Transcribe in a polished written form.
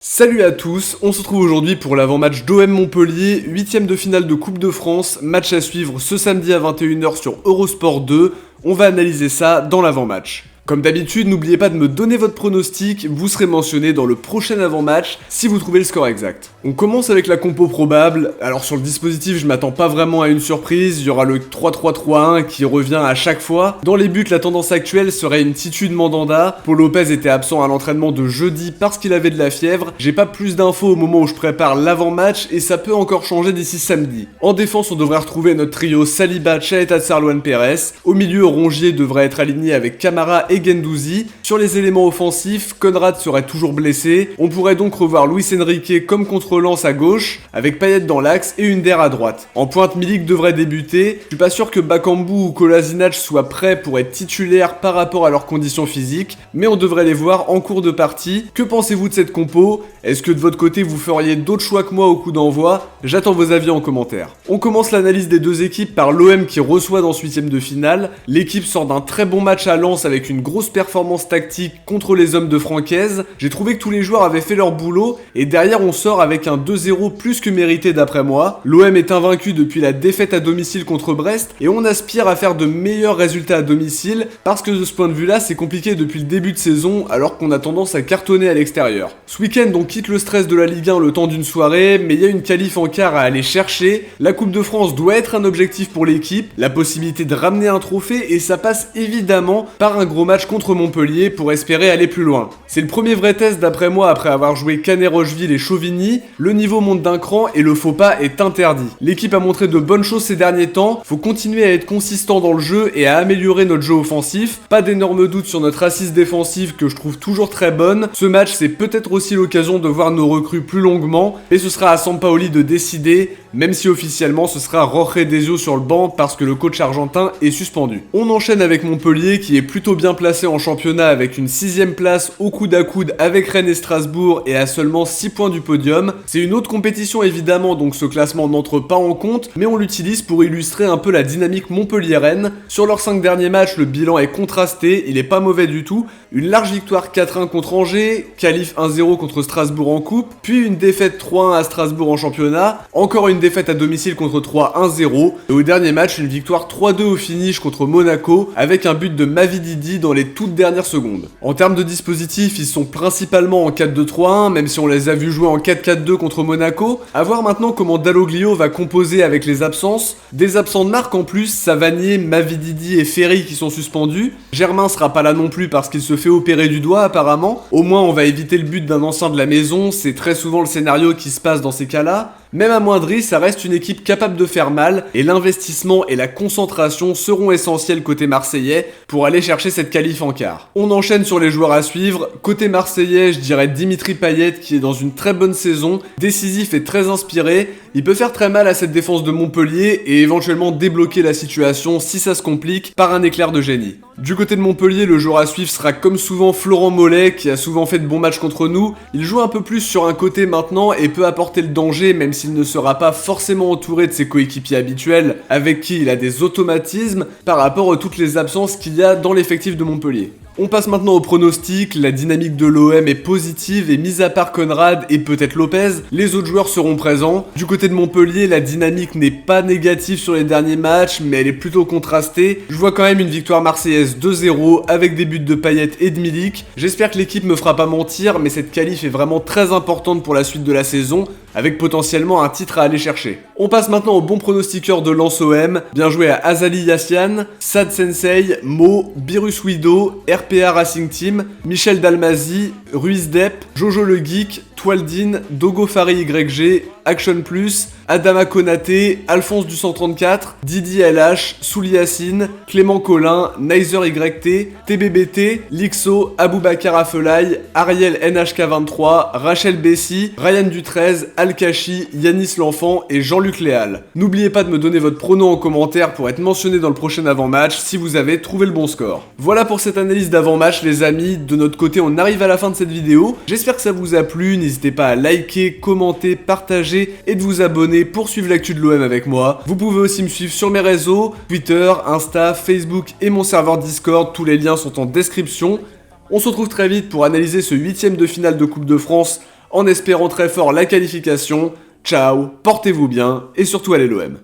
Salut à tous, on se retrouve aujourd'hui pour l'avant-match d'OM Montpellier, 8ème de finale de Coupe de France, match à suivre ce samedi à 21h sur Eurosport 2, on va analyser ça dans l'avant-match. Comme d'habitude, n'oubliez pas de me donner votre pronostic, vous serez mentionné dans le prochain avant-match si vous trouvez le score exact. On commence avec la compo probable, alors sur le dispositif je m'attends pas vraiment à une surprise, il y aura le 3-3-3-1 qui revient à chaque fois. Dans les buts, la tendance actuelle serait une Titu de Mandanda, Paul Lopez était absent à l'entraînement de jeudi parce qu'il avait de la fièvre, j'ai pas plus d'infos au moment où je prépare l'avant-match et ça peut encore changer d'ici samedi. En défense on devrait retrouver notre trio Saliba, Chaeta, Sarlouane Perez, au milieu Rongier devrait être aligné avec Camara et Guendouzi. Sur les éléments offensifs, Conrad serait toujours blessé. On pourrait donc revoir Luis Enrique comme contre-lance à gauche, avec Payet dans l'axe et Under à droite. En pointe, Milik devrait débuter. Je suis pas sûr que Bakambu ou Kolasinac soient prêts pour être titulaires par rapport à leurs conditions physiques, mais on devrait les voir en cours de partie. Que pensez-vous de cette compo? Est-ce que de votre côté vous feriez d'autres choix que moi au coup d'envoi? J'attends vos avis en commentaire. On commence l'analyse des deux équipes par l'OM qui reçoit dans ce 8ème de finale. L'équipe sort d'un très bon match à Lens avec une grosse performance tactique contre les hommes de Francaise. J'ai trouvé que tous les joueurs avaient fait leur boulot et derrière on sort avec un 2-0 plus que mérité d'après moi. L'OM est invaincu depuis la défaite à domicile contre Brest et on aspire à faire de meilleurs résultats à domicile parce que de ce point de vue là c'est compliqué depuis le début de saison alors qu'on a tendance à cartonner à l'extérieur. Ce week-end on quitte le stress de la Ligue 1 le temps d'une soirée mais il y a une qualif en quart à aller chercher. La Coupe de France doit être un objectif pour l'équipe, la possibilité de ramener un trophée et ça passe évidemment par un gros match contre Montpellier pour espérer aller plus loin. C'est le premier vrai test d'après moi après avoir joué Canet-Rocheville et Chauvigny, le niveau monte d'un cran et le faux pas est interdit. L'équipe a montré de bonnes choses ces derniers temps, faut continuer à être consistant dans le jeu et à améliorer notre jeu offensif, pas d'énormes doutes sur notre assise défensive que je trouve toujours très bonne. Ce match c'est peut-être aussi l'occasion de voir nos recrues plus longuement et ce sera à Sampaoli de décider, même si officiellement ce sera Jorge Desio sur le banc parce que le coach argentin est suspendu. On enchaîne avec Montpellier qui est plutôt bien placé en championnat avec une 6ème place au coude à coude avec Rennes et Strasbourg et à seulement 6 points du podium. C'est une autre compétition évidemment donc ce classement n'entre pas en compte mais on l'utilise pour illustrer un peu la dynamique montpelliéraine. Sur leurs 5 derniers matchs le bilan est contrasté, il est pas mauvais du tout. Une large victoire 4-1 contre Angers, qualif 1-0 contre Strasbourg en coupe, puis une défaite 3-1 à Strasbourg en championnat, encore une défaite à domicile contre 3 1-0 et au dernier match une victoire 3-2 au finish contre Monaco avec un but de Mavididi dans les toutes dernières secondes. En termes de dispositif, ils sont principalement en 4-2-3-1 même si on les a vus jouer en 4-4-2 contre Monaco. À voir maintenant comment Dalloglio va composer avec les absences. Des absents de marque en plus, Savanier, Mavididi et Ferry qui sont suspendus. Germain sera pas là non plus parce qu'il se fait opérer du doigt apparemment. Au moins on va éviter le but d'un ancien de la maison, c'est très souvent le scénario qui se passe dans ces cas-là. Même amoindri, ça reste une équipe capable de faire mal et l'investissement et la concentration seront essentiels côté marseillais pour aller chercher cette qualif en quart. On enchaîne sur les joueurs à suivre. Côté marseillais, je dirais Dimitri Payet qui est dans une très bonne saison, décisif et très inspiré. Il peut faire très mal à cette défense de Montpellier et éventuellement débloquer la situation si ça se complique par un éclair de génie. Du côté de Montpellier, le joueur à suivre sera comme souvent Florent Mollet qui a souvent fait de bons matchs contre nous. Il joue un peu plus sur un côté maintenant et peut apporter le danger même s'il ne sera pas forcément entouré de ses coéquipiers habituels avec qui il a des automatismes par rapport à toutes les absences qu'il y a dans l'effectif de Montpellier. On passe maintenant au pronostic, la dynamique de l'OM est positive et mis à part Conrad et peut-être Lopez, les autres joueurs seront présents. Du côté de Montpellier, la dynamique n'est pas négative sur les derniers matchs mais elle est plutôt contrastée. Je vois quand même une victoire marseillaise 2-0 avec des buts de Payet et de Milik. J'espère que l'équipe me fera pas mentir mais cette qualif est vraiment très importante pour la suite de la saison avec potentiellement un titre à aller chercher. On passe maintenant au bon pronostiqueur de Lens OM. Bien joué à Azali Yassian, Sad Sensei, Mo, Birus Wido, RPA Racing Team, Michel Dalmazi, Ruiz Depp, Jojo le Geek, Twaldin, Dogo Fari YG, Action Plus, Adama Konaté, Alphonse du 134, Didi LH, Souli Yassine, Clément Collin, Nizer YT, TBBT, Lixo, Aboubakar Afelay, Ariel NHK23, Rachel Bessi, Ryan Du13, Al-Kashi, Yanis L'Enfant et Jean-Luc Léal. N'oubliez pas de me donner votre prono en commentaire pour être mentionné dans le prochain avant-match si vous avez trouvé le bon score. Voilà pour cette analyse d'avant-match les amis, de notre côté on arrive à la fin de cette vidéo. J'espère que ça vous a plu, n'hésitez pas à liker, commenter, partager et de vous abonner pour suivre l'actu de l'OM avec moi. Vous pouvez aussi me suivre sur mes réseaux, Twitter, Insta, Facebook et mon serveur Discord, tous les liens sont en description. On se retrouve très vite pour analyser ce 8ème de finale de Coupe de France en espérant très fort la qualification. Ciao, portez-vous bien et surtout allez l'OM.